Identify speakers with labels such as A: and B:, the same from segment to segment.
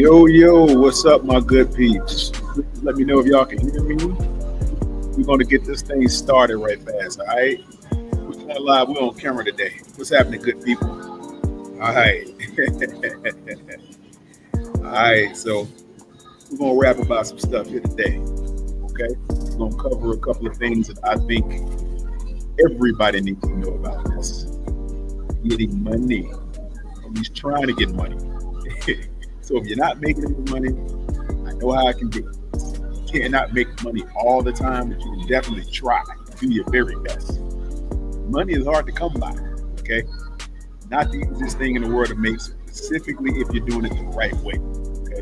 A: Yo, what's up, my good peeps? Please let me know if y'all can hear me. We're going to get this thing started right fast, all right? We're going live. We're on camera today. What's happening, good people? All right. All right, so we're going to rap about some stuff here today, okay? We're going to cover a couple of things that I think everybody needs to know about this. Getting money, or at least trying to get money. So if you're not making any money, I know how it can be. You cannot make money all the time, but you can definitely try. Do your very best. Money is hard to come by, okay? Not the easiest thing in the world to make, specifically if you're doing it the right way, okay?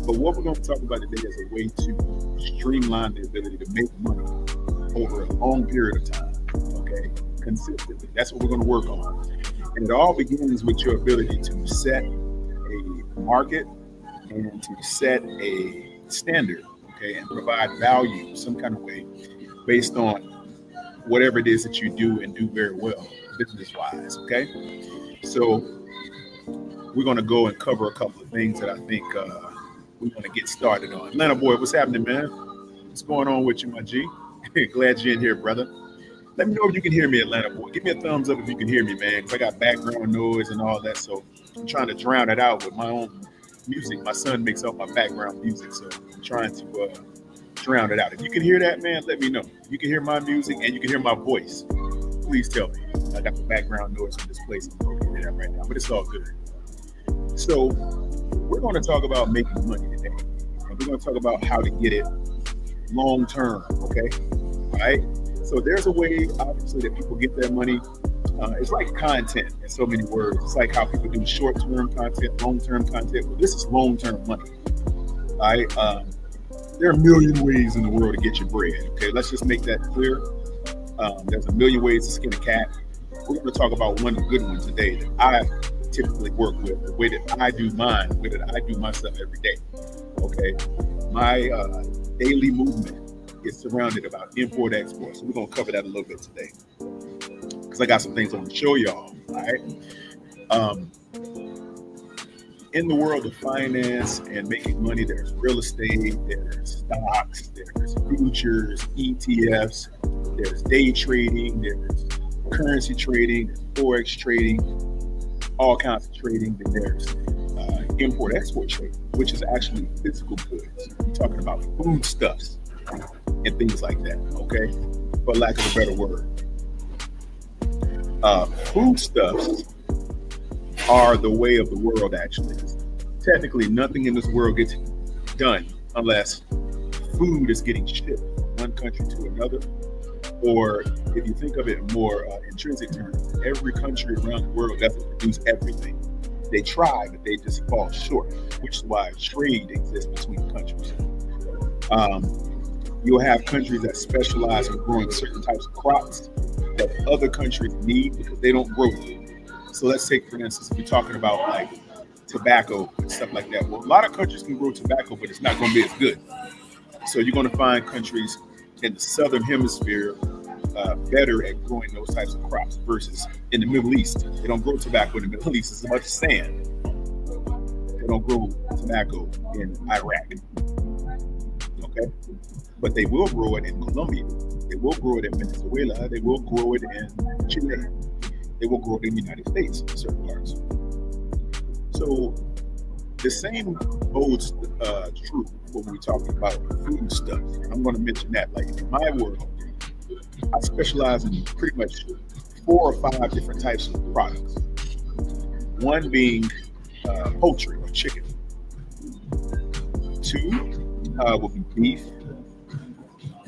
A: But what we're going to talk about today is a way to streamline the ability to make money over a long period of time, okay? Consistently. That's what we're going to work on. And it all begins with your ability to set a market and to set a standard, okay, and provide value some kind of way based on whatever it is that you do and do very well business wise, okay? So we're going to go and cover a couple of things that I think we want to get started on. Atlanta boy, what's happening, man? What's going on with you, my G? Glad you're in here, brother. Let me know if you can hear me, Atlanta boy. Give me a thumbs up if you can hear me, man, because I got background noise and all that. So I'm trying to drown it out with my own music. My son makes up my background music, so I'm trying to drown it out. If you can hear that, man, let me know. If you can hear my music and you can hear my voice, please tell me. I got the background noise from this place I'm located at right now, but it's all good. So we're going to talk about making money today. And we're going to talk about how to get it long term, okay? All right? So there's a way, obviously, that people get their money. It's like content in so many words. It's like how people do short-term content, long-term content. Well, this is long-term money. All right? There are a million ways in the world to get your bread. Okay, let's just make that clear. There's a million ways to skin a cat. We're going to talk about one good one today that I typically work with, the way that I do mine, the way that I do my stuff every day. Okay, my daily movement is surrounded about import export. So we're going to cover that a little bit today because I got some things I want to show y'all. All right. In the world of finance and making money, there's real estate, there's stocks, there's futures, ETFs, there's day trading, there's currency trading, there's forex trading, all kinds of trading. Then there's import export trading, which is actually physical goods. We're talking about foodstuffs and things like that, okay? For lack of a better word. Foodstuffs are the way of the world, actually. Technically, nothing in this world gets done unless food is getting shipped from one country to another. Or if you think of it in more intrinsic terms, every country around the world doesn't produce everything. They try, but they just fall short, which is why trade exists between countries. You'll have countries that specialize in growing certain types of crops that other countries need because they don't grow them. So let's take, for instance, if you're talking about like tobacco and stuff like that. Well, a lot of countries can grow tobacco, but it's not going to be as good. So you're going to find countries in the southern hemisphere better at growing those types of crops versus in the Middle East. They don't grow tobacco in the Middle East. It's as much sand. They don't grow tobacco in Iraq. Okay? But they will grow it in Colombia. They will grow it in Venezuela. They will grow it in Chile. They will grow it in the United States in certain parts. So the same holds true when we talk about food stuff. I'm going to mention that. Like in my world, I specialize in pretty much 4 or 5 different types of products. One being poultry or chicken. 2 will be beef.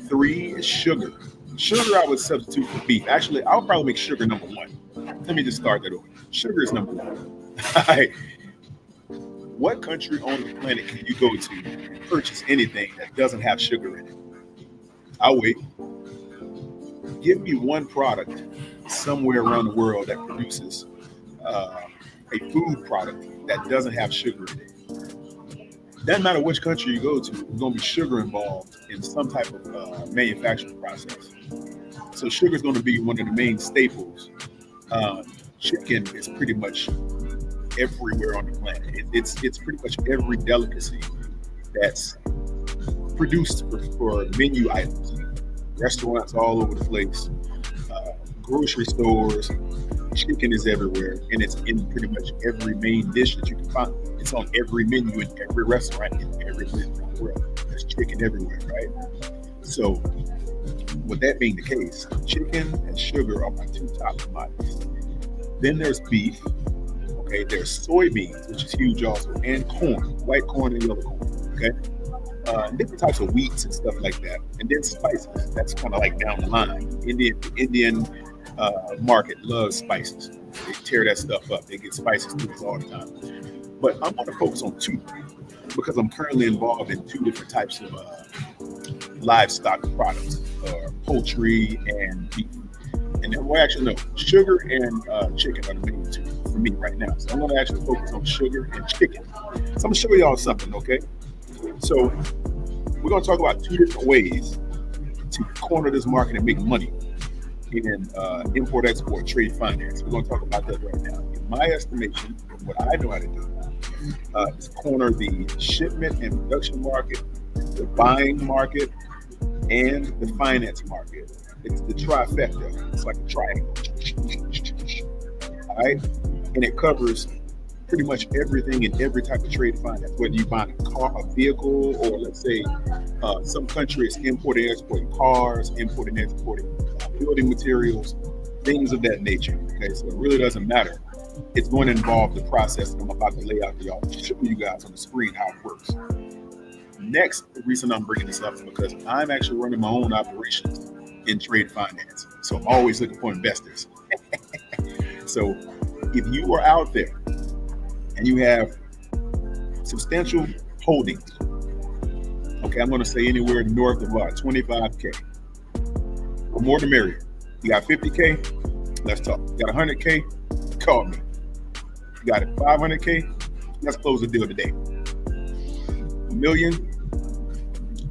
A: 3 is sugar. Sugar I would substitute for beef. Actually, I'll probably make sugar number 1. Let me just start that over. Sugar is number 1. All right. What country on the planet can you go to and purchase anything that doesn't have sugar in it? I'll wait. Give me one product somewhere around the world that produces a food product that doesn't have sugar in it. Doesn't matter which country you go to, there's going to be sugar involved in some type of manufacturing process. So sugar is going to be one of the main staples. Chicken is pretty much everywhere on the planet. It's pretty much every delicacy that's produced for menu items. Restaurants all over the place, grocery stores. Chicken is everywhere, and it's in pretty much every main dish that you can find. It's on every menu in every restaurant in every place around the world. There's chicken everywhere, right? So, with that being the case, chicken and sugar are my two top commodities. Then there's beef. Okay, there's soybeans, which is huge also, and corn, white corn and yellow corn. Okay, different types of wheats and stuff like that, and then spices. That's kind of like down the line. Indian market loves spices. They tear that stuff up. They get spices to us all the time. But I'm going to focus on two because I'm currently involved in two different types of livestock products, poultry and beef. And then, well, actually, no, sugar and chicken are the main two for me right now. So I'm going to actually focus on sugar and chicken. So I'm going to show y'all something, okay? So we're going to talk about two different ways to corner this market and make money in import-export trade finance. We're going to talk about that right now. In my estimation, what I know how to do is corner the shipment and production market, the buying market, and the finance market. It's the trifecta. It's like a triangle. All right? And it covers pretty much everything in every type of trade finance, whether you buy a car, a vehicle, or let's say some country is importing and exporting cars, importing and exporting building materials, things of that nature. Okay, so it really doesn't matter. It's going to involve the process I'm about to lay out for y'all, show you guys on the screen how it works. Next, the reason I'm bringing this up is because I'm actually running my own operations in trade finance. So I'm always looking for investors. So if you are out there and you have substantial holdings, okay, I'm going to say anywhere north of about 25K. The more the merrier. You got 50K, let's talk. You got 100K, call me. You got 500K, let's close the deal today. $1 million,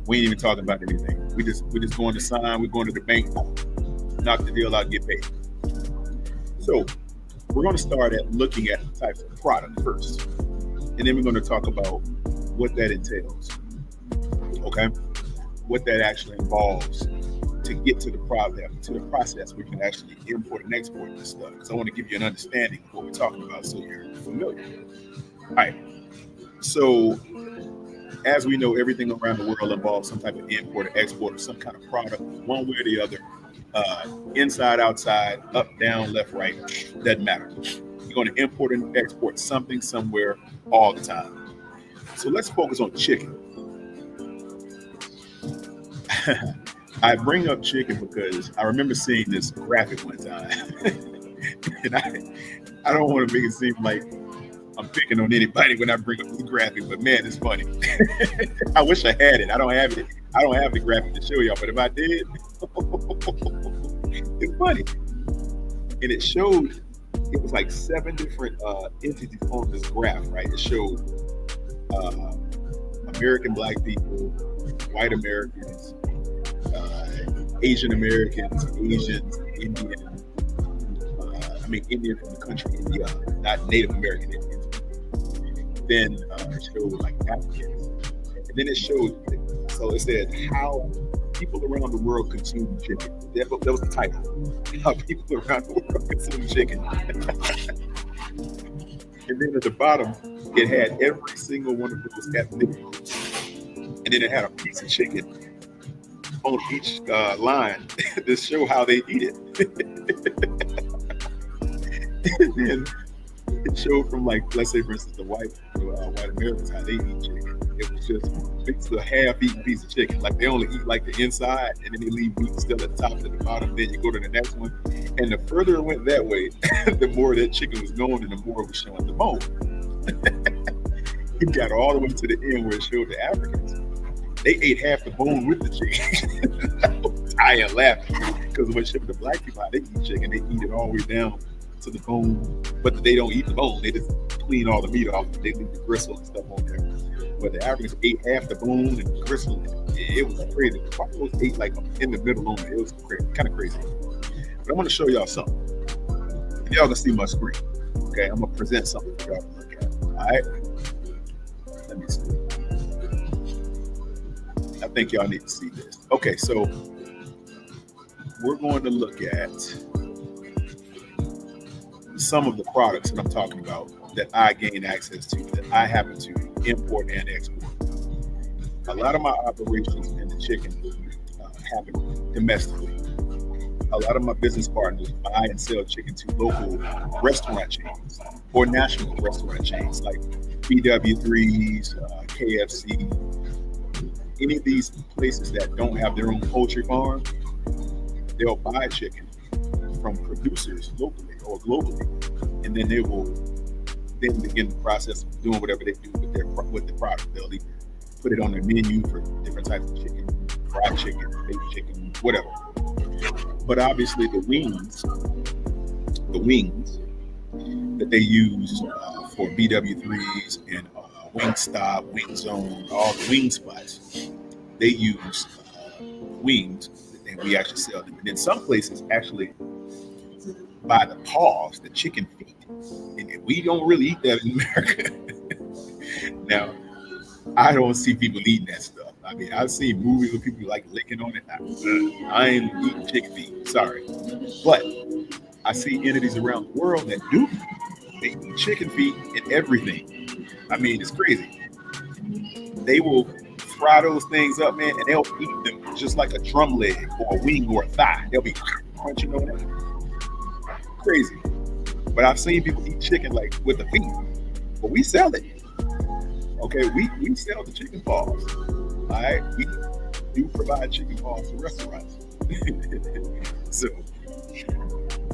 A: we ain't even talking about anything. We just going to sign, we're going to the bank, knock the deal out, get paid. So we're going to start at looking at the types of product first. And then we're going to talk about what that entails. Okay? What that actually involves to get to the product, to the process where you can actually import and export this stuff. Because I want to give you an understanding of what we're talking about so you're familiar. All right. So as we know, everything around the world involves some type of import or export of some kind of product, one way or the other. Inside, outside, up, down, left, right, doesn't matter. You're going to import and export something somewhere all the time. So let's focus on chicken. I bring up chicken because I remember seeing this graphic one time. And I don't want to make it seem like I'm picking on anybody when I bring up this graphic, but man, it's funny. I wish I had it. I don't have it. I don't have the graphic to show y'all, but if I did, it's funny. And it showed, it was like 7 different entities on this graph, right? It showed American Black people, white Americans, Asian Americans, Asians, Indian. Indian from the country India, not Native American Indians. Then it showed like Africans. And then it showed, so it said how people around the world consume chicken. That was the title. How people around the world consume chicken. And then at the bottom, it had every single one of those ethnic groups. And then it had a piece of chicken on each line to show how they eat it. And then it showed from, like, let's say for instance the white Americans how they eat chicken. It was just it's a half-eaten piece of chicken. Like they only eat like the inside, and then they leave meat still at the top and at the bottom. Then you go to the next one, and the further it went that way, the more that chicken was going, and the more it was showing the bone. It got all the way to the end where it showed the Africans. They ate half the bone with the chicken. I am laughing because when showed the black people how they eat chicken, they eat it all the way down to the bone, but they don't eat the bone. They just clean all the meat off. They leave the gristle and stuff on there. But the Africans ate half the bone and the gristle. It was crazy. The buffaloes ate like in the middle on it. It was crazy, kind of crazy. But I want to show y'all something. And y'all can see my screen. Okay, I'm gonna present something for y'all to look at. All right, let me see. I think y'all need to see this. Okay, so we're going to look at some of the products that I'm talking about that I gain access to, that I happen to import and export. A lot of my operations in the chicken happen domestically. A lot of my business partners buy and sell chicken to local restaurant chains or national restaurant chains like BW3s, KFC, any of these places that don't have their own poultry farm. They'll buy chicken from producers locally or globally, and then they will then begin the process of doing whatever they do with the product. They'll either put it on their menu for different types of chicken, fried chicken, baked chicken, whatever. But obviously the wings that they use for BW3s and Wingstop, Wing Zone, all the wing spots, they use wings, and we actually sell them. And in some places, actually buy the paws, the chicken feet, and we don't really eat that in America. Now, I don't see people eating that stuff. I mean, I've seen movies where people like licking on it. I ain't eating chicken feet, sorry. But I see entities around the world that do. They eat chicken feet and everything. I mean, it's crazy. They will fry those things up, man, and they'll eat them just like a drum leg or a wing or a thigh. They'll be crunching on it. Crazy. But I've seen people eat chicken like with the feet. But we sell it. Okay, we sell the chicken paws. All right, we do provide chicken paws to restaurants. So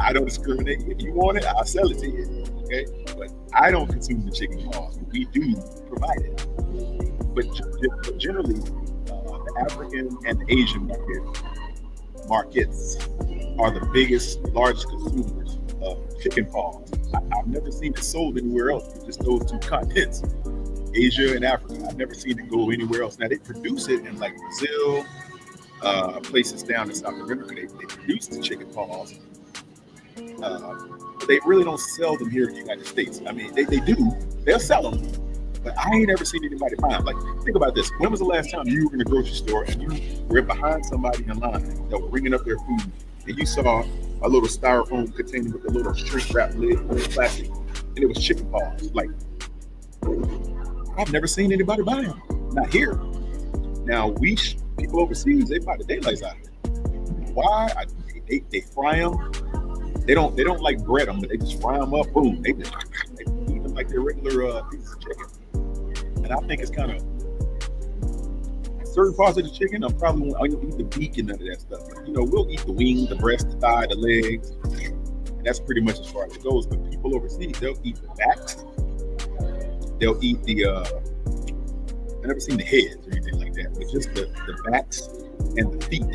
A: I don't discriminate. If you want it, I'll sell it to you. Okay, but I don't consume the chicken paws. We do provide it. But generally, the African and Asian markets are the biggest, largest consumers of chicken paws. I've never seen it sold anywhere else. It's just those two continents. Asia and Africa. I've never seen it go anywhere else. Now they produce it in like Brazil, places down in South America. They produce the chicken paws, but they really don't sell them here in the United States. I mean, they do. They'll sell them, but I ain't ever seen anybody buy them. Like, think about this. When was the last time you were in a grocery store and you were behind somebody in line that were ringing up their food, and you saw a little styrofoam container with a little shrink wrap lid, plastic, and it was chicken paws? Like, I've never seen anybody buy them. Not here. Now, people overseas, they buy the daylights out of it. Why? They fry them. They don't like bread them, but they just fry them up. Boom. They eat them like their regular pieces of chicken. And I think it's kind of certain parts of the chicken. I don't eat the beak and none of that stuff. But, we'll eat the wing, the breast, the thigh, the legs. And that's pretty much as far as it goes. But people overseas, they'll eat the backs. They'll eat I've never seen the heads or anything like that, but just the backs and the feet,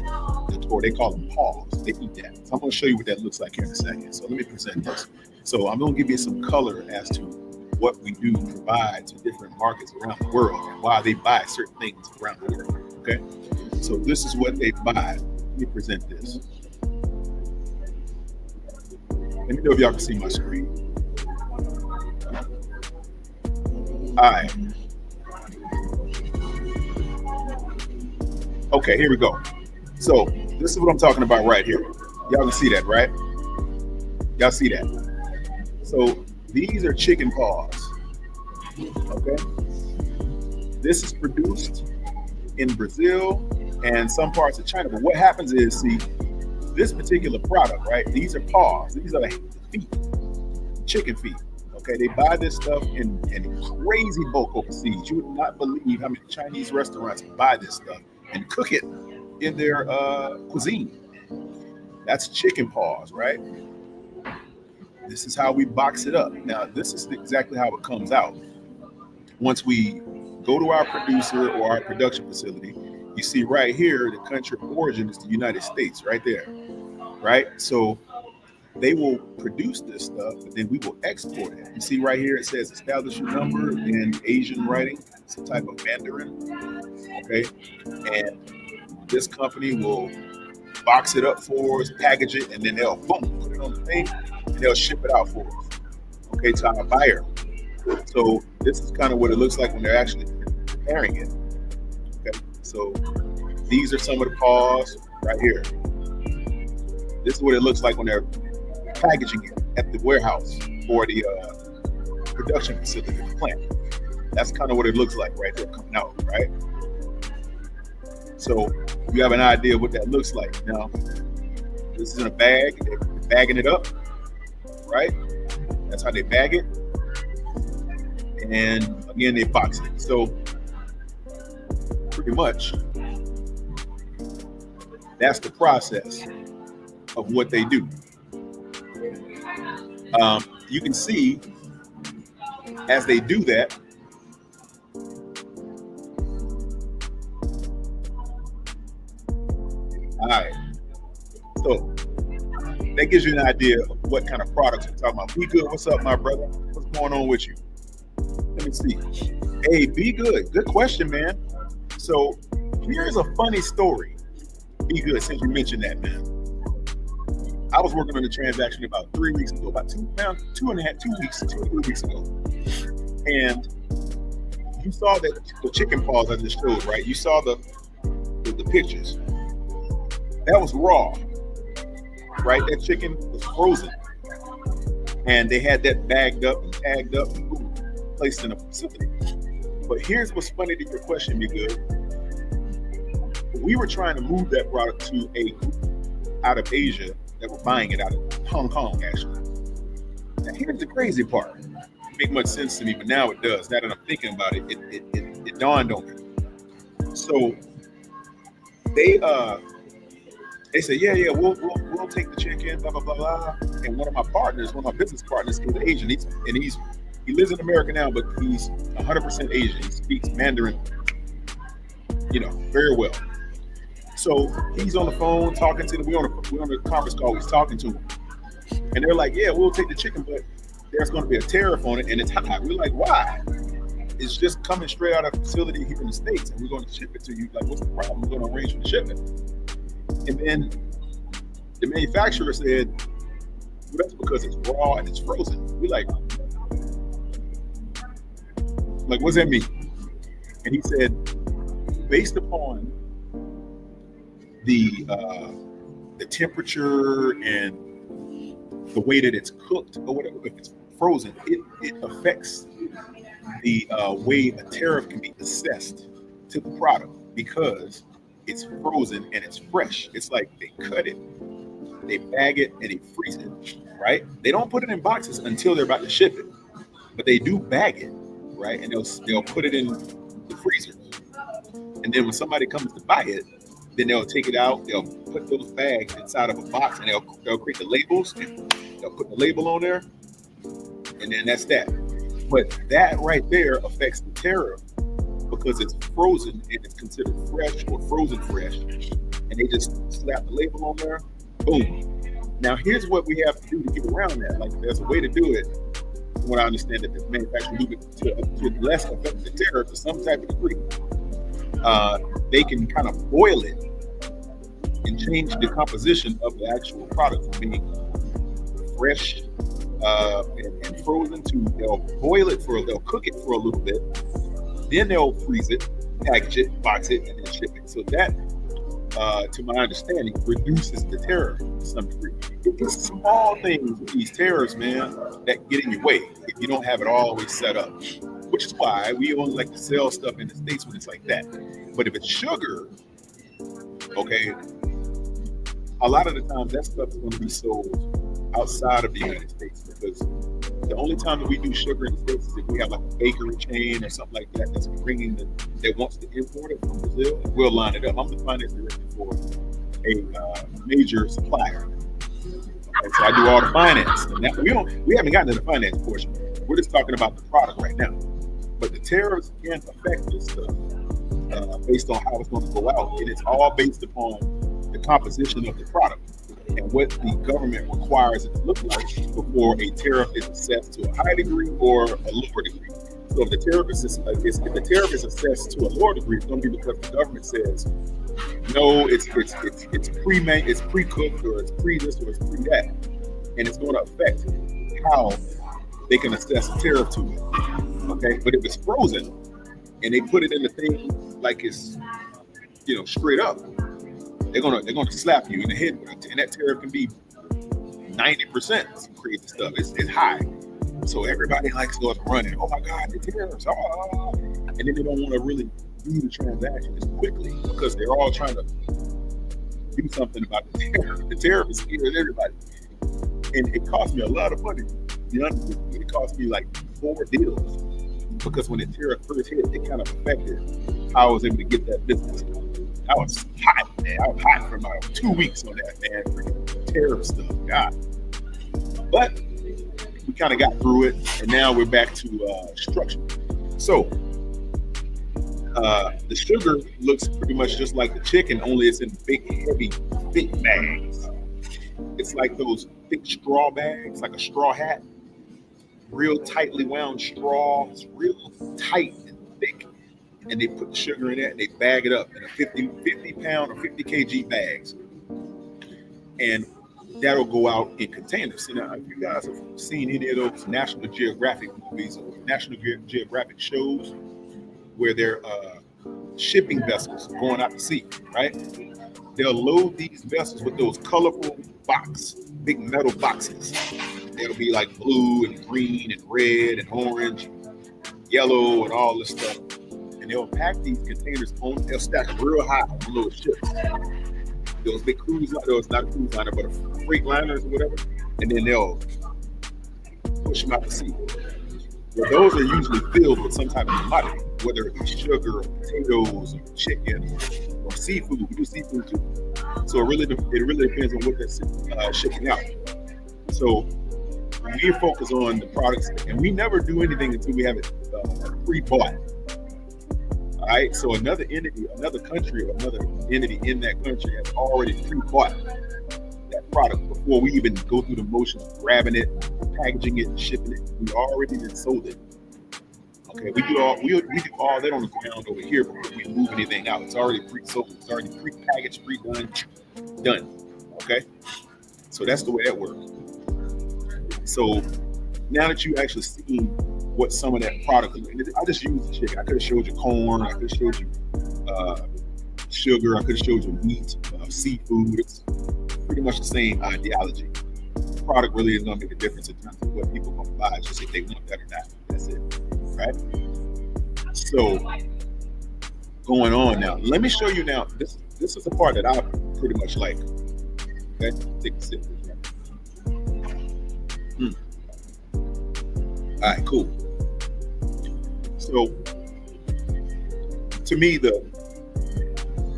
A: or they call them paws. They eat that. So I'm going to show you what that looks like here in a second. So let me present this. So I'm going to give you some color as to what we do provide to different markets around the world and why they buy certain things around the world. Okay. So this is what they buy. Let me present this. Let me know if y'all can see my screen. All right. Okay, here we go. So this is what I'm talking about right here. Y'all can see that, right? Y'all see that? So these are chicken paws. Okay. This is produced in Brazil and some parts of China. But what happens is, see, this particular product, right? These are paws. These are the feet, chicken feet. Okay, they buy this stuff in crazy bulk overseas. You would not believe how many Chinese restaurants buy this stuff and cook it in their cuisine. That's chicken paws, right? This is how we box it up. Now, this is exactly how it comes out. Once we go to our producer or our production facility, you see right here, the country of origin is the United States, right there, right? So they will produce this stuff, but then we will export it. You see right here, it says establish your number in Asian writing. It's a type of Mandarin, okay? And this company will box it up for us, package it, and then they'll boom, put it on the thing, and they'll ship it out for us, okay, to our buyer. So this is kind of what it looks like when they're actually preparing it. Okay, so these are some of the paws right here. This is what it looks like when they're packaging it at the warehouse or the production facility, the plant. That's kind of what it looks like right there coming out, right? So you have an idea what that looks like. Now, this is in a bag. They're bagging it up, right? That's how they bag it. And again, they box it. So pretty much, that's the process of what they do. You can see as they do that, all right, so that gives you an idea of what kind of products we're talking about. Be Good, what's up, my brother? What's going on with you? Let me see. Hey, Be Good, good question, man. So here's a funny story. Be Good, since you mentioned that, man. I was working on a transaction about 3 weeks ago, about 2 weeks ago. And you saw that the chicken paws I just showed, right? You saw the pictures. That was raw, right? That chicken was frozen. And they had that bagged up and tagged up and boom, placed in a facility. But here's what's funny to your question, Be Good. We were trying to move that product to a group out of Asia that were buying it out of Hong Kong, actually. Now, here's the crazy part. It didn't make much sense to me, but now it does. Now that I'm thinking about it, it dawned on me. So they said, yeah, we'll take the chicken, blah, blah, blah, blah. And one of my business partners is Asian. He lives in America now, but he's 100% Asian. He speaks Mandarin, very well. So he's on the phone talking to them. We're on a conference call. He's talking to them. And they're like, yeah, we'll take the chicken, but there's going to be a tariff on it. And it's high. We're like, why? It's just coming straight out of the facility here in the States. And we're going to ship it to you. Like, what's the problem? We're going to arrange for the shipment. And then the manufacturer said, well, that's because it's raw and it's frozen. We're like, what's that mean? And he said, based upon the temperature and the way that it's cooked or whatever, if it's frozen, it affects the way a tariff can be assessed to the product because it's frozen and it's fresh. It's like they cut it, they bag it, and they freeze it, right? They don't put it in boxes until they're about to ship it, but they do bag it, right? And they'll put it in the freezer. And then when somebody comes to buy it, then they'll take it out, they'll put those bags inside of a box, and they'll create the labels, and they'll put the label on there, and then that's that. But that right there affects the tariff because it's frozen and it's considered fresh or frozen fresh, and they just slap the label on there, boom. Now here's what we have to do to get around that. Like, there's a way to do it, from what I understand, that the manufacturer do it to less affect the tariff to some type of degree. They can kind of boil it and change the composition of the actual product from being fresh and frozen to they'll cook it for a little bit, then they'll freeze it, package it, box it, and then ship it. So that, to my understanding, reduces the tariff to some degree. It's small things with these tariffs, man, that get in your way if you don't have it always set up. Which is why we only like to sell stuff in the States when it's like that. But if it's sugar, okay, a lot of the times that stuff is going to be sold outside of the United States, because the only time that we do sugar in the States is if we have like a bakery chain or something like that that's bringing that wants to import it from Brazil. We'll line it up. I'm the finance director for a major supplier. Okay, so I do all the finance. And that, we haven't gotten to the finance portion. We're just talking about the product right now. But the tariffs can affect this stuff based on how it's going to go out. And it's all based upon the composition of the product and what the government requires it to look like before a tariff is assessed to a high degree or a lower degree. So if the tariff is assessed to a lower degree, it's going to be because the government says, no, it's pre-made, it's pre-cooked, or it's pre-this, or it's pre-that. And it's going to affect how they can assess a tariff to it. Okay, but if it's frozen and they put it in the thing like it's straight up, they're gonna slap you in the head with it, and that tariff can be 90%. Some crazy stuff. It's high, so everybody likes to go up running. Oh my God, the tariffs! And then they don't want to really do the transaction as quickly because they're all trying to do something about the tariff. The tariff is scaring everybody, and it cost me a lot of money. It cost me like 4 deals because when the tariff first hit, it kind of affected how I was able to get that business. I was hot, man. I was hot for about 2 weeks on that, man. Freaking tariff stuff, God. But we kind of got through it, and now we're back to structure. So the sugar looks pretty much just like the chicken, only it's in big, heavy, thick bags. It's like those thick straw bags, like a straw hat. Real tightly wound straw. It's real tight and thick. And they put the sugar in it and they bag it up in a 50 pound or 50 kg bags. And that'll go out in containers. So now, if you guys have seen any of those National Geographic movies or National Geographic shows where they're shipping vessels going out to sea, right? They'll load these vessels with those colorful big metal boxes. It'll be like blue and green and red and orange, yellow and all this stuff. And they'll pack these containers they'll stack them real high on little ships. Those big cruise liners, not a cruise liner, but a freight liners or whatever. And then they'll push them out to sea. Well, those are usually filled with some type of commodity, whether it be sugar or potatoes or chicken or seafood. We do seafood too. So it really depends on what they're shipping out. So we focus on the products, and we never do anything until we have it pre-bought. All right. So another entity in that country has already pre-bought that product before we even go through the motions of grabbing it, packaging it, and shipping it. We already sold it. Okay. We do all that on the ground over here before we move anything out. It's already pre-sold. It's already pre-packaged, pre-done, done. Okay. So that's the way that works. So now that you actually seen what some of that product is, I just used the chicken. I could have showed you corn. I could have showed you sugar. I could have showed you meat, seafood. It's pretty much the same ideology. The product really is going to make a difference in terms of what people are going to buy, just if they want that or not. That's it, right? So going on now, let me show you now. This is the part that I pretty much like. Okay, take a sip. All right, cool. So, to me, the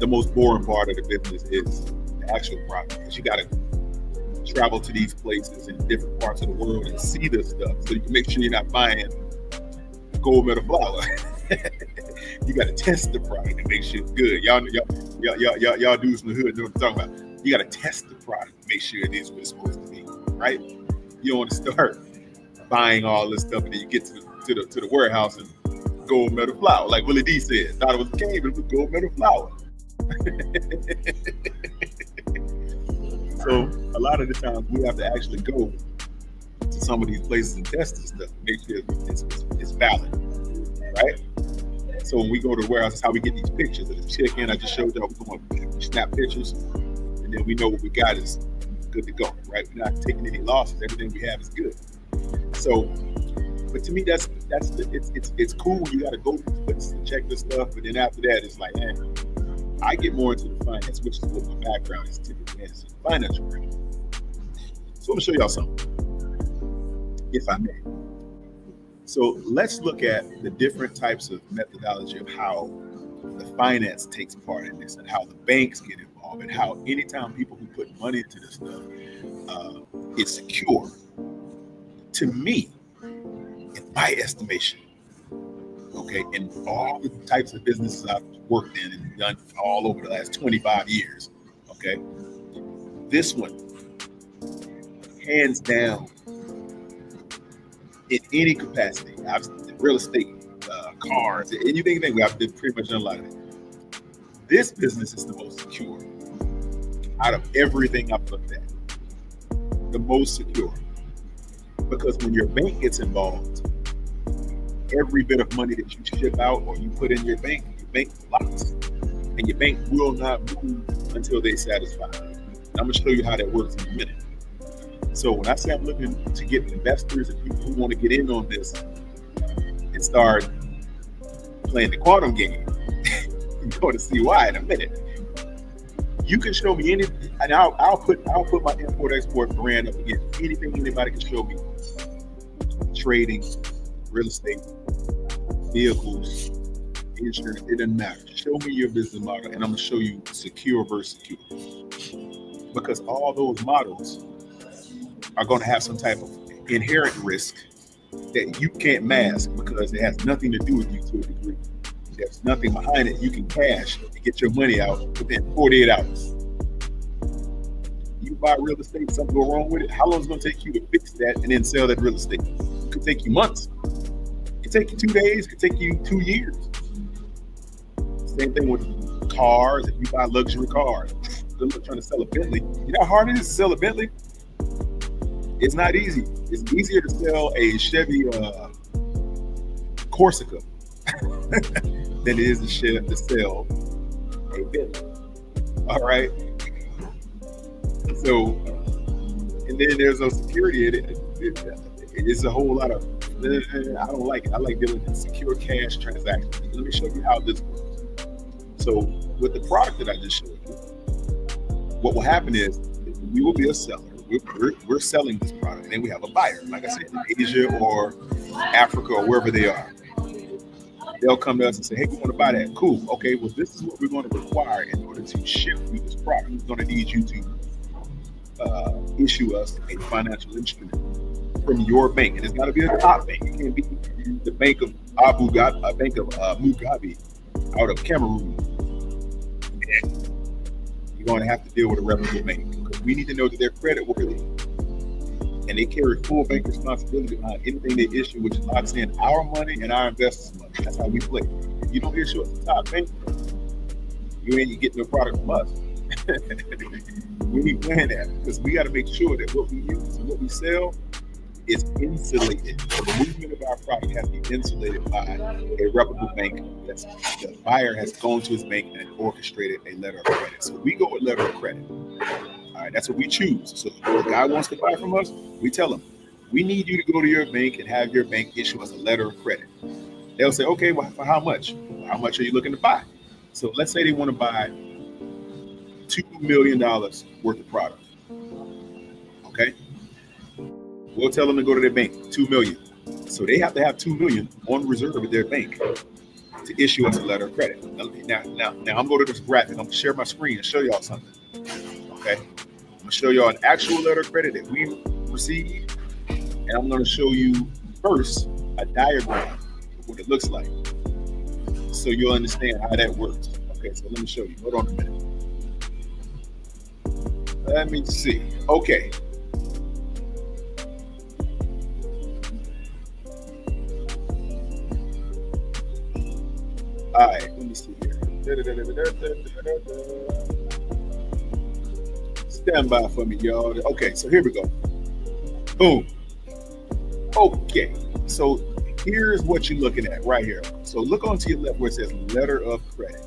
A: most boring part of the business is the actual product, because you got to travel to these places in different parts of the world and see this stuff, so you can make sure you're not buying gold medal flour. You got to test the product and make sure it's good. Y'all dudes in the hood know what I'm talking about. You got to test the product and make sure it is what it's supposed to be, right? You don't want to start buying all this stuff and then you get to the warehouse and gold medal flour, like Willie D said. Thought it was a cave, but it was gold medal flour. So a lot of the times we have to actually go to some of these places and test this stuff, make sure it's valid, right? So when we go to the warehouse, that's how we get these pictures of the chicken. I just showed y'all. We snap pictures, and then we know what we got is good to go, right? We're not taking any losses. Everything we have is good. So, but to me, it's cool when you got to go to these places and check this stuff. But then after that, it's like, I get more into the finance, which is what my background is typically as a financial person. So I'm gonna show y'all something, if I may. So let's look at the different types of methodology of how the finance takes part in this, and how the banks get involved, and how anytime people who put money into this stuff, it's secure. To me, in my estimation, okay, in all the types of businesses I've worked in and done all over the last 25 years, okay, this one, hands down, in any capacity, I've real estate, cars, anything I've pretty much done a lot of it. This business is the most secure out of everything I've looked at. The most secure. Because when your bank gets involved, every bit of money that you ship out or you put in your bank locks. And your bank will not move until they satisfy. And I'm going to show you how that works in a minute. So when I say I'm looking to get investors and people who want to get in on this and start playing the quantum game, you're going to see why in a minute. You can show me anything, and I'll put my import-export brand up against anything anybody can show me. Trading, real estate, vehicles, insurance, it doesn't matter. Show me your business model, and I'm going to show you secure versus secure. Because all those models are going to have some type of inherent risk that you can't mask because it has nothing to do with you to a degree. There's nothing behind it. You can cash and get your money out within 48 hours. You buy real estate, something go wrong with it. How long is it going to take you to fix that and then sell that real estate? It could take you months. It could take you 2 days. It could take you 2 years. Same thing with cars. If you buy luxury cars, good luck trying to sell a Bentley. You know how hard it is to sell a Bentley? It's not easy. It's easier to sell a Chevy Corsica than it is to sell a Bentley. All right. So, and then there's no security in it. It's a whole lot of, I don't like it. I like dealing with secure cash transactions. Let me show you how this works. So with the product that I just showed you, what will happen is we will be a seller. We're selling this product, and then we have a buyer, like I said, in Asia or Africa or wherever they are. They'll come to us and say, hey, we want to buy that. Cool. Okay, well, this is what we're going to require in order to ship you this product. We're going to need you to issue us a financial instrument from your bank. And it's got to be a top bank. It can't be the bank of Mugabe out of Cameroon. And you're going to have to deal with a reputable bank because we need to know that they're creditworthy. And they carry full bank responsibility behind anything they issue, which locks in our money and our investors' money. That's how we play. If you don't issue us a top bank, you ain't getting no product from us. We ain't playing that because we got to make sure that what we use and what we sell is insulated. So the movement of our product has to be insulated by a reputable bank. That's the buyer has gone to his bank and orchestrated a letter of credit. So we go with letter of credit. All right, that's what we choose. So if the guy wants to buy from us, we tell him, we need you to go to your bank and have your bank issue us a letter of credit. They'll say, okay, well, for how much? How much are you looking to buy? So let's say they want to buy $2 million worth of product. Okay. We'll tell them to go to their bank, $2 million. So they have to have $2 million on reserve at their bank to issue us a letter of credit. Now I'm going to this graphic. I'm going to share my screen and show y'all something. Okay. I'm going to show y'all an actual letter of credit that we received. And I'm going to show you first a diagram of what it looks like. So you'll understand how that works. Okay, so let me show you. Hold on a minute. Let me see. Okay. All right, let me see here. Stand by for me, y'all. Okay, so here we go. Boom. Okay, so here's what you're looking at right here. So look on to your left where it says letter of credit.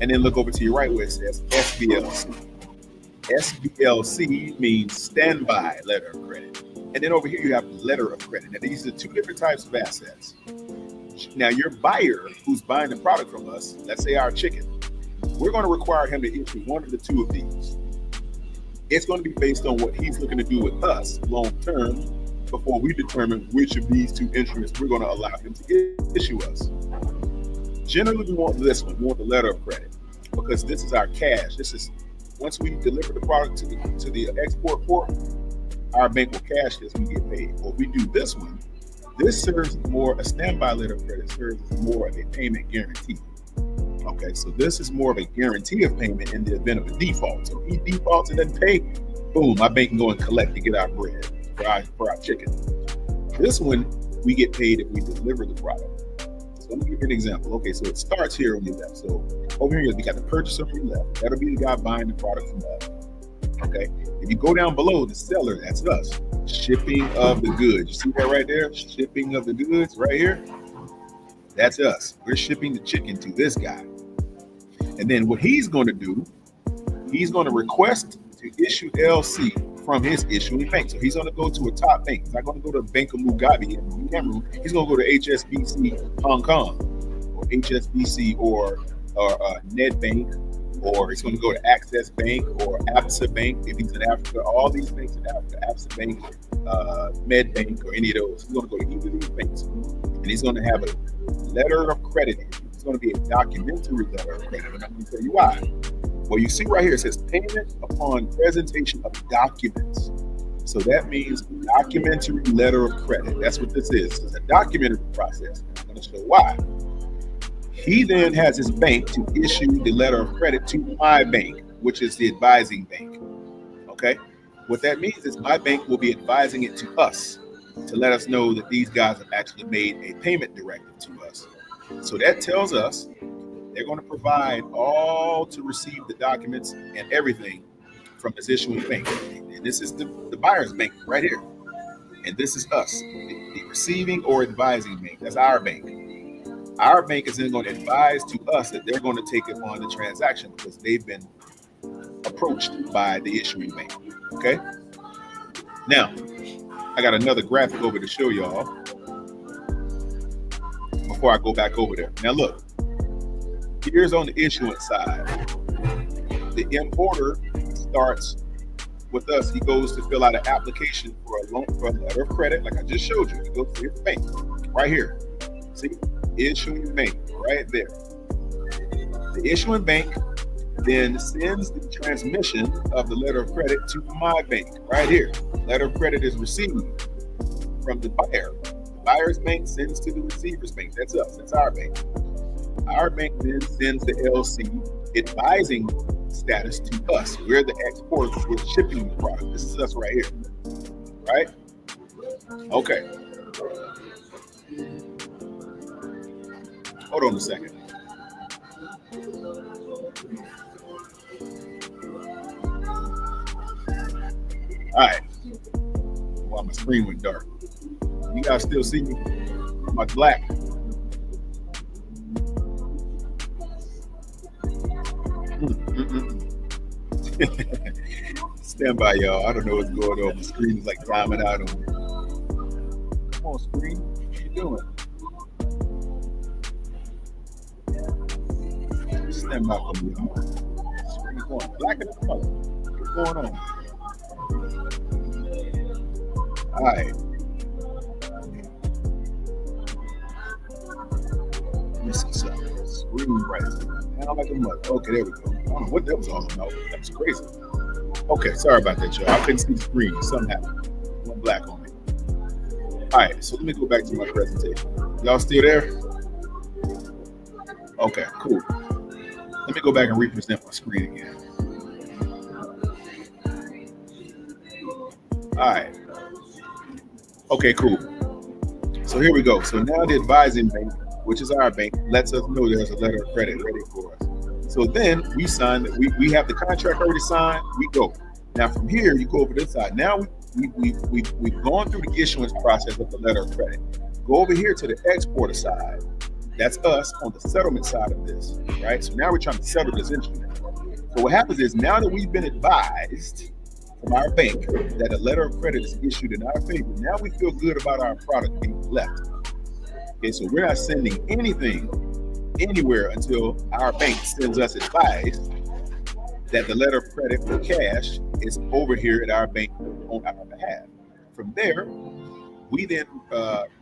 A: And then look over to your right where it says SBLC. SBLC means standby letter of credit. And then over here you have letter of credit. Now these are two different types of assets. Now your buyer who's buying the product from us, let's say our chicken, we're going to require him to issue one of the two of these. It's going to be based on what he's looking to do with us long term before we determine which of these two instruments we're going to allow him to issue us. Generally, we want this one, we want the letter of credit, because this is our cash. This is once we deliver the product to the export port, our bank will cash this, we get paid. Or we do this one, this serves more, a standby letter of credit serves as more of a payment guarantee. Okay, so this is more of a guarantee of payment in the event of a default. So if he defaults and doesn't pay, boom, my bank can go and collect to get our bread for our chicken. This one, we get paid if we deliver the product. So let me give you an example. Okay, so it starts here on your left. So over here, we got the purchaser on your left. That'll be the guy buying the product from us. Okay. If you go down below, the seller, that's us. Shipping of the goods. You see that right there? Shipping of the goods right here. That's us. We're shipping the chicken to this guy. And then what he's going to do, he's going to request to issue LC from his issuing bank. So he's going to go to a top bank. He's not going to go to Bank of Mugabe in Cameroon. He's going to go to HSBC Hong Kong, or HSBC or Nedbank, or he's going to go to Access Bank or Absa Bank if he's in Africa. All these banks in Africa, Absa Bank, Medbank, or any of those. He's going to go to either of these banks, and he's going to have a letter of credit. It's going to be a documentary letter of credit, and I'm going to tell you why. Well, you see right here, it says payment upon presentation of documents. So that means documentary letter of credit. That's what this is. It's a documentary process. I'm going to show why. He then has his bank to issue the letter of credit to my bank, which is the advising bank. Okay? What that means is my bank will be advising it to us to let us know that these guys have actually made a payment directive to us. So that tells us they're going to provide all to receive the documents and everything from this issuing bank. And this is the buyer's bank right here. And this is us, the receiving or advising bank. That's our bank. Our bank is then going to advise to us that they're going to take upon the transaction because they've been approached by the issuing bank. Okay? Now, I got another graphic over to show y'all before I go back over there. Now look, here's on the issuance side. The importer starts with us. He goes to fill out an application for a loan, for a letter of credit, like I just showed you. He goes to his bank right here. See, issuing bank right there. The issuing bank then sends the transmission of the letter of credit to my bank right here. Letter of credit is received from the buyer. The buyer's bank sends to the receiver's bank. That's us. That's our bank. Our bank then sends the LC advising status to us. We're the exporters. We're shipping the product. This is us right here. Right? Okay. Hold on a second. All right. Well, my screen went dark. You guys still see me? Am I black? Stand by, y'all. I don't know what's going on. The screen is like timing out on me. Come on, screen. What you doing? Stand by for me, y'all. Screen's going black in the color. What's going on? All right. Let me see something. Screen bright. Down like a mother. Okay, there we go. I don't know what that was all about. That was crazy. Okay, sorry about that, y'all. I couldn't see the screen. Something happened. Went black on me. All right, so let me go back to my presentation. Y'all still there? Okay, cool. Let me go back and represent my screen again. All right. Okay, cool. So here we go. So now the advising bank, which is our bank, lets us know there's a letter of credit ready for us. So then we sign, we have the contract already signed, we go. Now from here, you go over this side. Now we've gone through the issuance process of the letter of credit. Go over here to the exporter side. That's us on the settlement side of this, right? So now we're trying to settle this instrument. So what happens is now that we've been advised from our bank that a letter of credit is issued in our favor, now we feel good about our product being left. Okay, so we're not sending anything anywhere until our bank sends us advice that the letter of credit for cash is over here at our bank on our behalf. From there, we then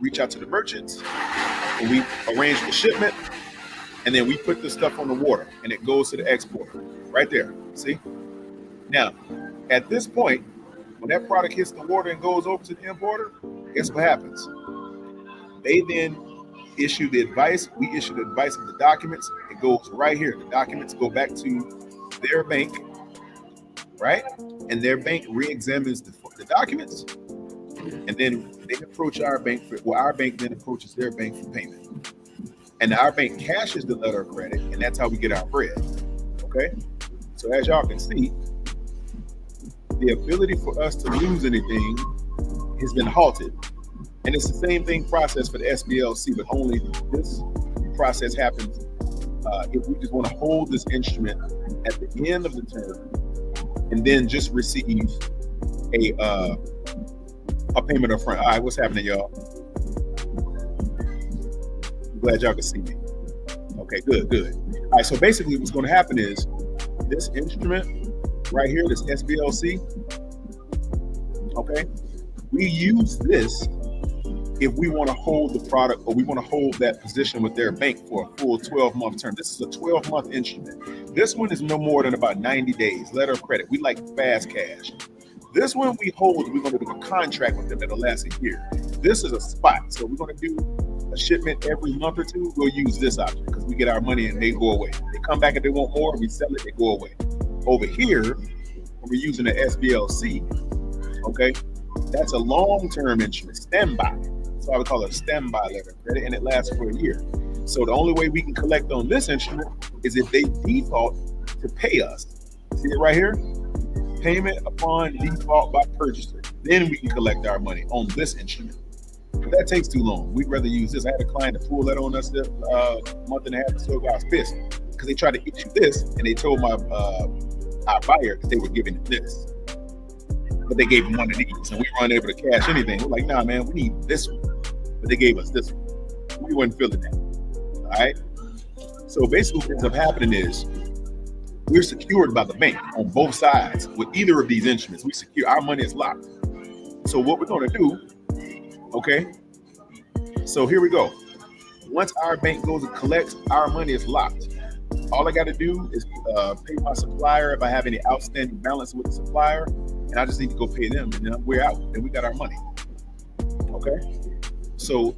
A: reach out to the merchants and we arrange the shipment, and then we put the stuff on the water and it goes to the exporter right there. See? Now, at this point, when that product hits the water and goes over to the importer, guess what happens? They then issue the advice. We issue the advice of the documents. It goes right here. The documents go back to their bank, right? And their bank re-examines the documents, and then they approach our bank our bank then approaches their bank for payment. And our bank cashes the letter of credit, and that's how we get our bread. Okay? So as y'all can see, the ability for us to lose anything has been halted. And it's the same thing process for the SBLC, but only this process happens if we just want to hold this instrument at the end of the term and then just receive a payment up front. All right, what's happening, y'all? I'm glad y'all can see me. Okay, good. All right, so basically what's going to happen is this instrument right here, this SBLC, okay, we use this if we want to hold the product or we want to hold that position with their bank for a full 12-month term. This is a 12-month instrument. This one is no more than about 90 days, letter of credit. We like fast cash. This one we hold, we're going to do a contract with them that'll last a year. This is a spot. So we're going to do a shipment every month or two. We'll use this option because we get our money and they go away. They come back if they want more, we sell it, they go away. Over here, when we're using the SBLC, okay, that's a long-term instrument, standby. So I would call it a standby letter of credit, and it lasts for a year. So the only way we can collect on this instrument is if they default to pay us. See it right here? Payment upon default by purchaser. Then we can collect our money on this instrument. But that takes too long. We'd rather use this. I had a client to pull that on us a month and a half or so ago. I was pissed because they tried to issue this, and they told our buyer that they were giving him this. But they gave him one of these, and we weren't able to cash anything. We're like, nah, man, we need this one. But they gave us this one. We weren't feeling that. All right? So basically what ends up happening is we're secured by the bank on both sides. With either of these instruments, we secure, our money is locked. So what we're going to do, okay? So here we go. Once our bank goes and collects, our money is locked. All I got to do is pay my supplier if I have any outstanding balance with the supplier, and I just need to go pay them, and then we're out, and we got our money. Okay? So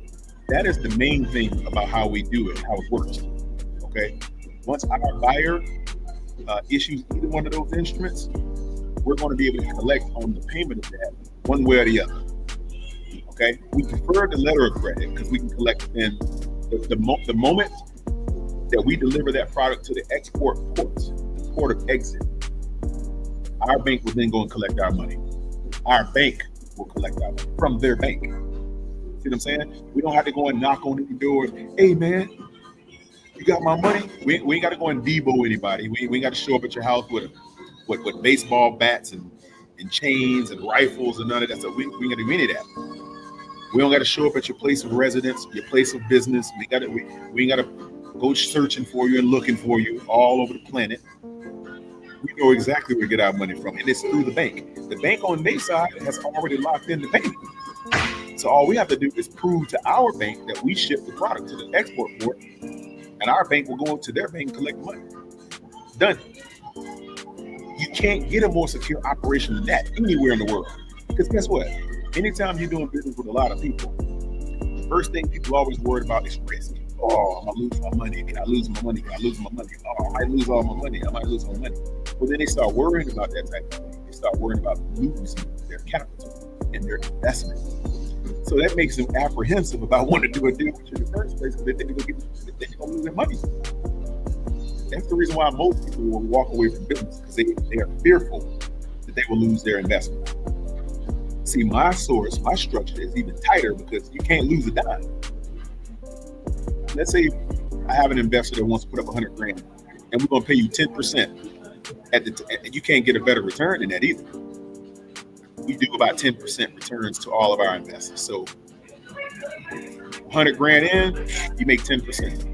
A: that is the main thing about how we do it, how it works. Okay? Once our buyer issues either one of those instruments, we're going to be able to collect on the payment of that one way or the other. Okay? We prefer the letter of credit because we can collect within the moment that we deliver that product to the export ports, the port of exit. Our bank will then go and collect our money. Our bank will collect our money from their bank. See what I'm saying? We don't have to go and knock on any doors. Hey, man, you got my money? We ain't got to go and debo anybody. We ain't got to show up at your house with baseball bats and chains and rifles and none of that stuff. We ain't got to do any of that. We don't got to show up at your place of residence, your place of business. We ain't got to go searching for you and looking for you all over the planet. We know exactly where to get our money from, and it's through the bank. The bank on their side has already locked in the payment. So all we have to do is prove to our bank that we ship the product to the export port, and our bank will go to their bank and collect the money. Done. You can't get a more secure operation than that anywhere in the world. Because guess what? Anytime you're doing business with a lot of people, the first thing people always worried about is risk. Oh, I'm gonna lose my money. Can I lose my money? Can I lose my money? Oh, I might lose all my money. I might lose my money. Well, then they start worrying about that type of thing. They start worrying about losing their capital and their investment. So that makes them apprehensive about wanting to do a deal with you in the first place because they think they're gonna lose their money. That's the reason why most people will walk away from business because they are fearful that they will lose their investment. See, my structure is even tighter because you can't lose a dime. Let's say I have an investor that wants to put up 100 grand and we're going to pay you 10% and you can't get a better return than that either. We do about 10% returns to all of our investors. So 100 grand in, you make 10%.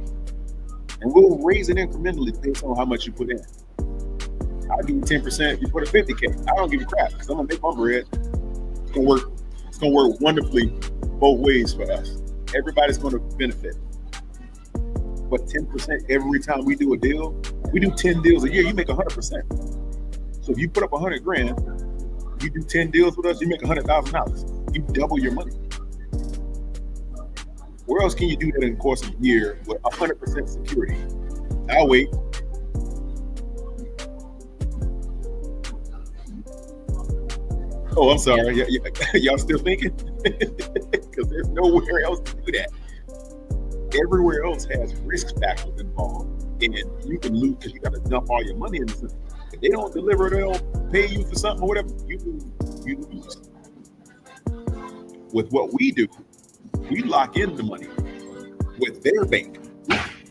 A: And we'll raise it incrementally based on how much you put in. I'll give you 10% if you put a 50K. I don't give a crap because I'm going to make my bread. It's going to work wonderfully both ways for us. Everybody's going to benefit. But 10% every time we do a deal, we do 10 deals a year, you make 100%. So if you put up 100 grand, you do 10 deals with us, you make $100,000. You double your money. Where else can you do that in the course of a year with 100% security? I'll wait. Oh, I'm sorry. Y'all still thinking? Because there's nowhere else to do that. Everywhere else has risk factors involved, and you can lose because you got to dump all your money in the They don't deliver, they don't pay you for something or whatever, you lose. With what we do, we lock in the money with their bank.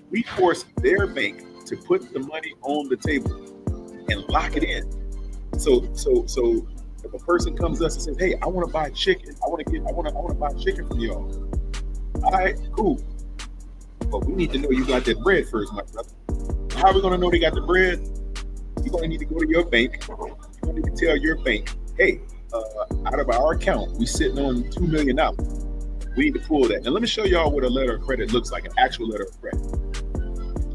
A: We force their bank to put the money on the table and lock it in. So if a person comes to us and says, "Hey, I want to buy chicken. I want to buy chicken from y'all." All right, cool. But we need to know you got that bread first, my brother. How are we going to know they got the bread? You're going to need to go to your bank. You're going to need to tell your bank, "Hey, out of our account, we sitting on $2 million. We need to pull that." Now, let me show y'all what a letter of credit looks like, an actual letter of credit.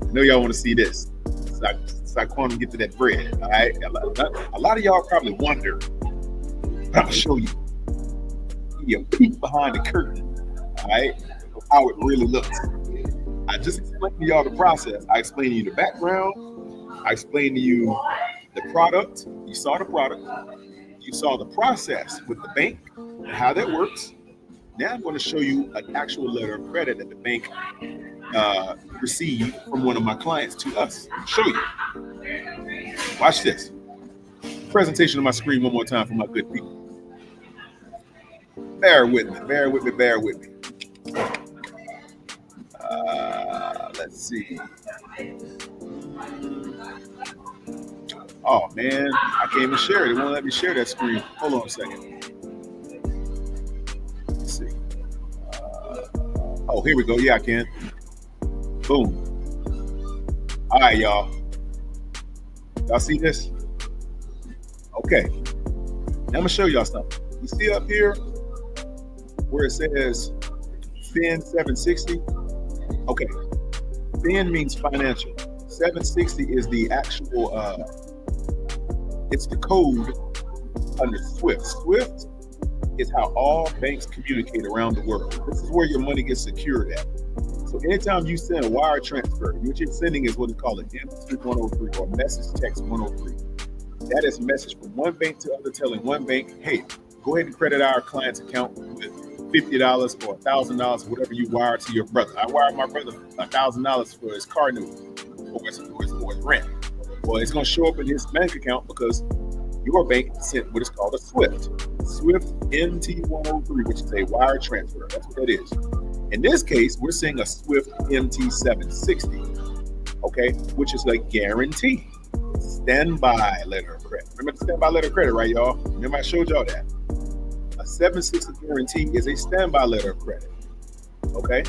A: I know y'all want to see this. So I want to get to that bread. All right. A lot of y'all probably wonder, but I'm going to show you. Give you a peek behind the curtain. All right. Of how it really looks. I just explained to y'all the process. I explained to you the background. I explained to you the product. You saw the product. You saw the process with the bank and how that works. Now I'm going to show you an actual letter of credit that the bank received from one of my clients to us. I'll show you. Watch this. Presentation on my screen one more time for my good people. Bear with me. Let's see. Oh man, I can't even share it. It won't let me share that screen. Hold on a second. Let's see. Oh, here we go. Yeah, I can. Boom. All right, y'all. Y'all see this? Okay. Now I'm gonna show y'all something. You see up here where it says FIN 760? Okay. FIN means financial. 760 is the actual, it's the code under SWIFT. SWIFT is how all banks communicate around the world. This is where your money gets secured at. So anytime you send a wire transfer, what you're sending is what is called an M103 or message text 103. That is a message from one bank to other telling one bank, "Hey, go ahead and credit our client's account with $50 or $1,000, whatever you wire to your brother." I wired my brother $1,000 for his car note or his rent. Well, it's going to show up in his bank account because your bank sent what is called a SWIFT. SWIFT MT103, which is a wire transfer. That's what that is. In this case, we're seeing a SWIFT MT760, okay, which is a guarantee. Standby letter of credit. Remember the standby letter of credit, right, y'all? Remember I showed y'all that. A 760 guarantee is a standby letter of credit, okay?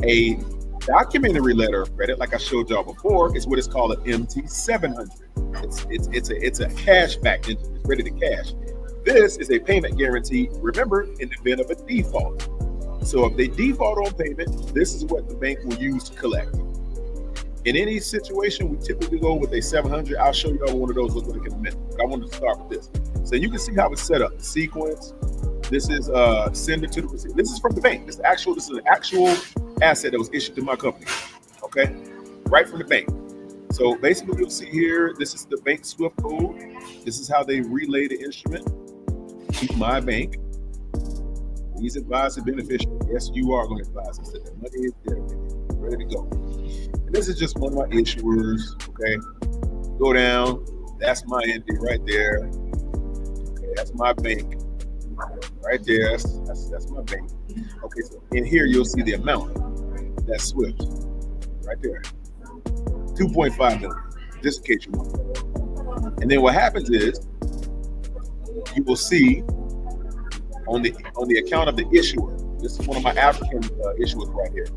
A: A documentary letter of credit, like I showed y'all before, is what is called an MT700. It's a cash back. It's ready to cash. This is a payment guarantee, remember, in the event of a default. So if they default on payment, this is what the bank will use to collect. In any situation, we typically go with a 700. I'll show you all one of those look like in a minute. But I wanted to start with this. So you can see how it's set up. The sequence. This is sender to the receiver. This is from the bank. This is an actual asset that was issued to my company. Okay, right from the bank. So basically, you'll see here. This is the bank SWIFT code. This is how they relay the instrument to my bank. Please advise the beneficiary. Yes, you are going to advise us that the money is there, ready to go. And this is just one of my issuers. Okay, go down. That's my entity right there. Okay, that's my bank right there. That's my bank. Okay, so in here you'll see the amount. That's SWIFT right there. 2.5 million. Just in case you want. And then what happens is you will see on the account of the issuer. This is one of my African issuers right here.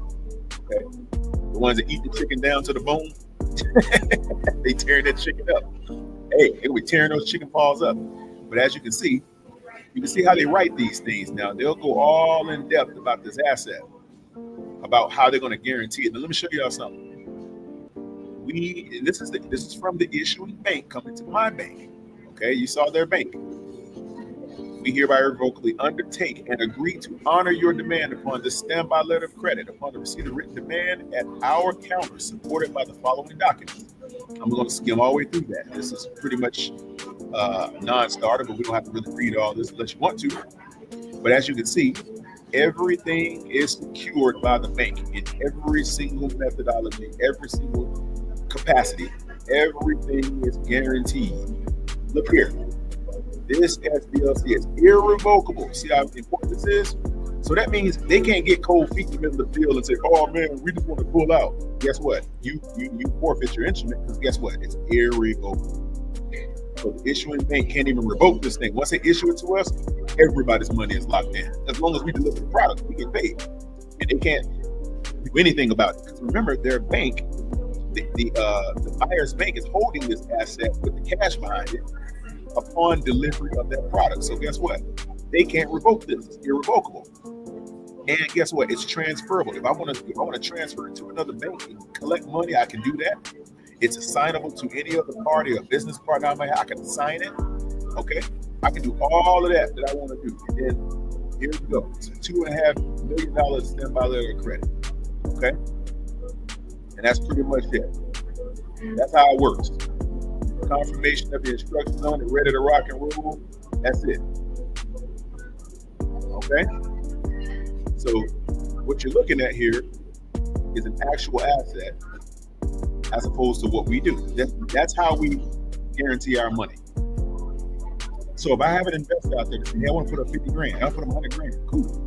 A: Okay, the ones that eat the chicken down to the bone. They tearing that chicken up. Hey, they were tearing those chicken paws up. But as you can see how they write these things. Now they'll go all in depth about this asset, about how they're going to guarantee it. Now let me show y'all something. This is from the issuing bank coming to my bank. Okay, you saw their bank. We hereby irrevocably undertake and agree to honor your demand upon this standby letter of credit upon the receipt of written demand at our counter, supported by the following documents. I'm going to skim all the way through that. This is pretty much non-starter, but we don't have to really read all this unless you want to. But as you can see, everything is secured by the bank in every single methodology, every single capacity. Everything is guaranteed. Look here. This SDLC is irrevocable. See how important this is? So that means they can't get cold feet in the middle of the field and say, oh man, we just want to pull out. Guess what? You forfeit your instrument because guess what? It's irrevocable. So the issuing bank can't even revoke this thing. Once they issue it to us, everybody's money is locked in. As long as we deliver the product, we get paid. And they can't do anything about it. Because remember, their bank, the buyer's bank is holding this asset with the cash behind it upon delivery of that product. So guess what? They can't revoke this. It's irrevocable. And guess what? It's transferable. If I want to transfer it to another bank and collect money, I can do that. It's assignable to any other party or business partner I might have. I can assign it. Okay. I can do all of that I want to do. And then here we go. It's a $2.5 million standby letter of credit. Okay. And that's pretty much it. That's how it works. Confirmation of the instructions on it, ready to rock and roll. That's it. Okay. So what you're looking at here is an actual asset as opposed to what we do. That's how we guarantee our money. So if I have an investor out there that says, hey, I want to put up 50 grand, I'll put up 100 grand. Cool.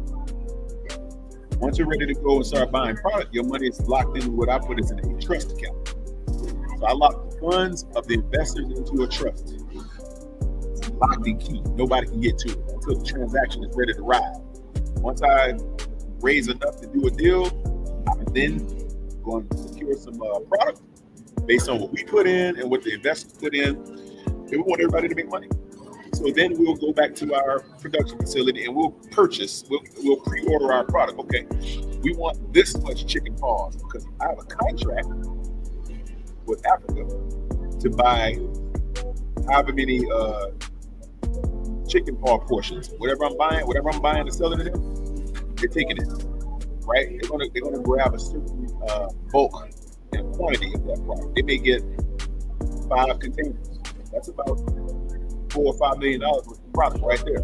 A: Once you're ready to go and start buying product, your money is locked into what I put as in a trust account. So I lock the funds of the investors into a trust. It's locked and key. Nobody can get to it until the transaction is ready to ride. Once I raise enough to do a deal, I'm then going to secure some product based on what we put in and what the investors put in. And we want everybody to make money. So then we'll go back to our production facility and we'll pre-order our product. Okay, we want this much chicken paws because I have a contract with Africa to buy however many chicken paw portions. Whatever I'm buying and selling to them, they're taking it. Right? They're gonna grab a certain bulk and quantity of that product. They may get 5 containers. That's about $4 or $5 million worth of product right there.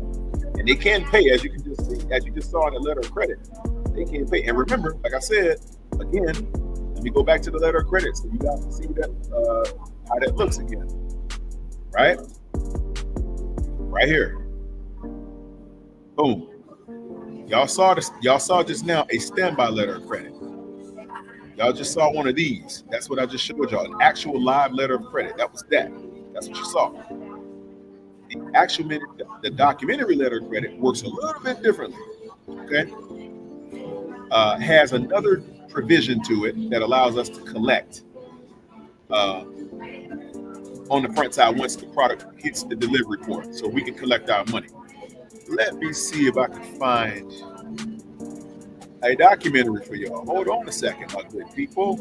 A: And they can pay, as you can just see, as you just saw in the letter of credit. They can pay. And remember, like I said, again, let me go back to the letter of credit so you guys can see that how that looks again. Right? Right here. Boom. Y'all saw this. Y'all saw just now a standby letter of credit. Y'all just saw one of these. That's what I just showed y'all. An actual live letter of credit. That was that. That's what you saw. The documentary letter of credit works a little bit differently. Okay. Has another provision to it that allows us to collect on the front side once the product hits the delivery port, so we can collect our money. Let me see if I can find a documentary for y'all. Hold on a second, my good people.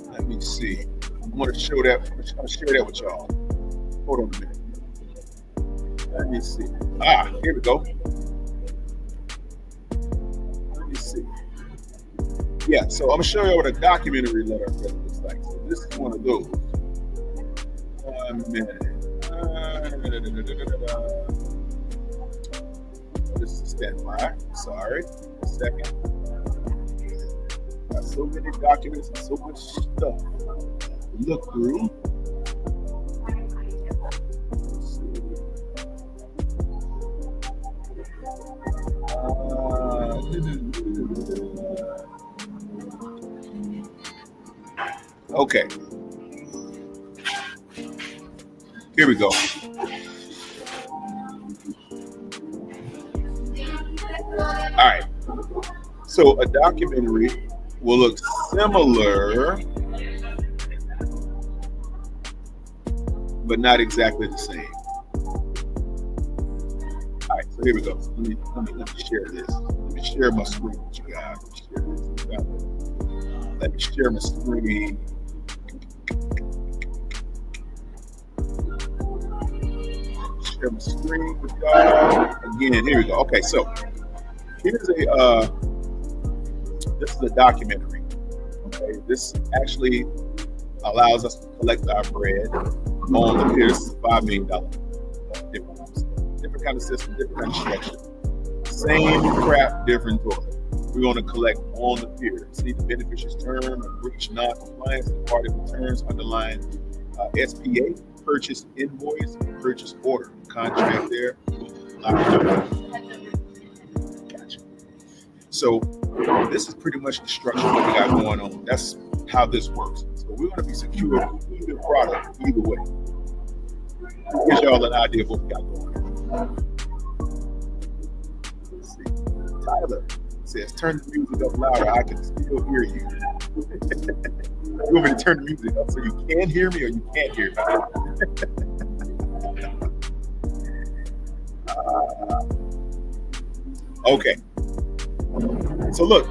A: Let me see. I want to show that. I'm going to share that with y'all. Hold on a minute. Let me see. Here we go. Let me see. Yeah, so I'm going to show you what a documentary letter of credit looks like. So this is one of those. 1 minute. This is standby. Sorry. A second. Got so many documents and so much stuff to look through. Okay. Here we go. All right. So a documentary will look similar, but not exactly the same. All right. So here we go. Let me share this. Let me share my screen with you guys. Let me share my screen. Share my screen with y'all. Again, here we go. Okay, so here's this is a documentary. Okay, this actually allows us to collect our bread on the pier. This is $5 million. Different kind of system, different kind of structure. Same crap, different toilet. we're going to collect on the pier. See the beneficiary's term of breach non-compliance, the party returns underlying SPA, purchase invoice, purchase order, contract there. Gotcha. So this is pretty much the structure that we got going on. That's how this works. So we're going to be secure with either product, either way. Gives y'all an idea of what we got going on. Let's see. Tyler says, turn the music up louder. I can still hear you. You want me to turn the music up so you can hear me or you can't hear me? Okay. So look,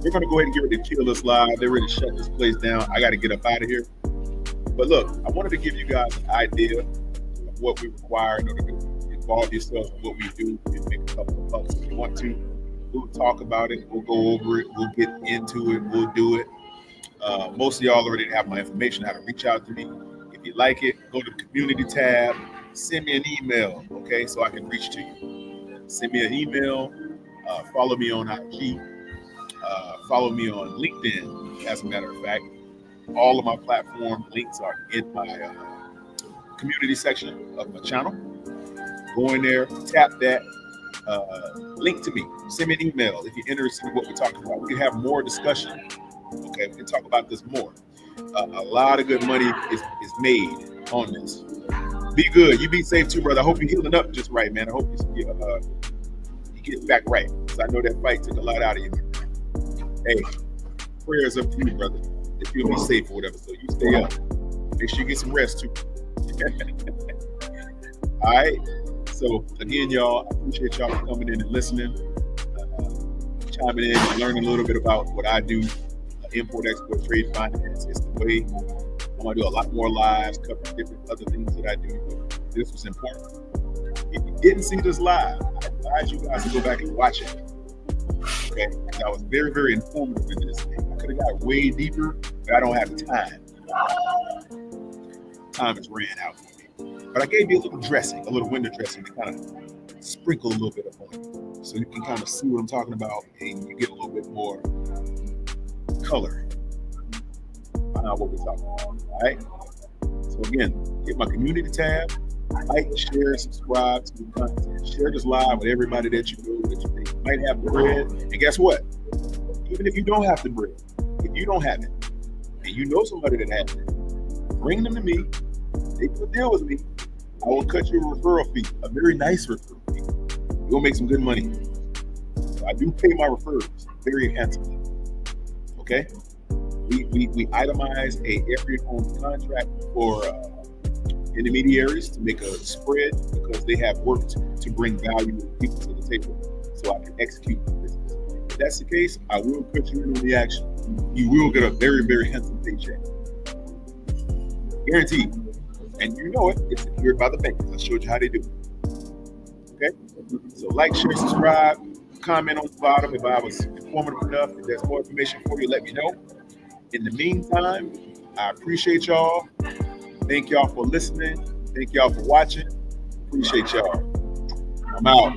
A: we're going to go ahead and get ready to kill this live. They're ready to shut this place down. I got to get up out of here. But look, I wanted to give you guys an idea of what we require in order to involve yourselves in what we do. You can make a couple of bucks if you want to. We'll talk about it. We'll go over it. We'll get into it. We'll do it. Most of y'all already have my information, how to reach out to me. If you like it, go to the community tab. Send me an email, okay, so I can reach to you. Send me an email. Follow me on IG. Follow me on LinkedIn, as a matter of fact. All of my platform links are in my community section of my channel. Go in there, tap that, link to me, send me an email if you're interested in what we're talking about. We can have more discussion. Okay, we can talk about this more. A lot of good money is made on this. Be good. You be safe too, brother. I hope you're healing up just right, man. I hope you get back right. Because I know that fight took a lot out of you. Hey, prayers up to you, brother. That you'll be safe or whatever. So you stay up. Make sure you get some rest too. All right. So again, y'all, I appreciate y'all for coming in and listening, chiming in, and learning a little bit about what I do. Import, export, trade finance is the way. I'm gonna do a lot more lives, covering different other things that I do. But this was important. If you didn't see this live, I advise you guys to go back and watch it. Okay, because I was very, very informative in this thing. I could have got way deeper, but I don't have the time. Time has ran out for me. But I gave you a little dressing, a little window dressing to kind of sprinkle a little bit upon it, so you can kind of see what I'm talking about, and you get a little bit more color behind what we're talking about. All right. So again, hit my community tab, like, share, subscribe to the content. Share this live with everybody that you know that you think might have the bread. And guess what? Even if you don't have the bread, if you don't have it, and you know somebody that has it, bring them to me. They can deal with me. I will cut you a referral fee, a very nice referral fee. You'll make some good money. So I do pay my referrals very handsomely. Okay, we itemize a every home contract for intermediaries to make a spread because they have worked to bring value to people to the table, so I can execute the business. If that's the case, I will put you in the action. You will get a very, very handsome paycheck, guaranteed. And you know it. It's secured by the bankers. I showed you how they do it. Okay, so like, share, subscribe. Comment on the bottom if I was informative enough. If there's more information for you, let me know. In the meantime, I appreciate y'all. Thank y'all for listening. Thank y'all for watching. Appreciate y'all. I'm out.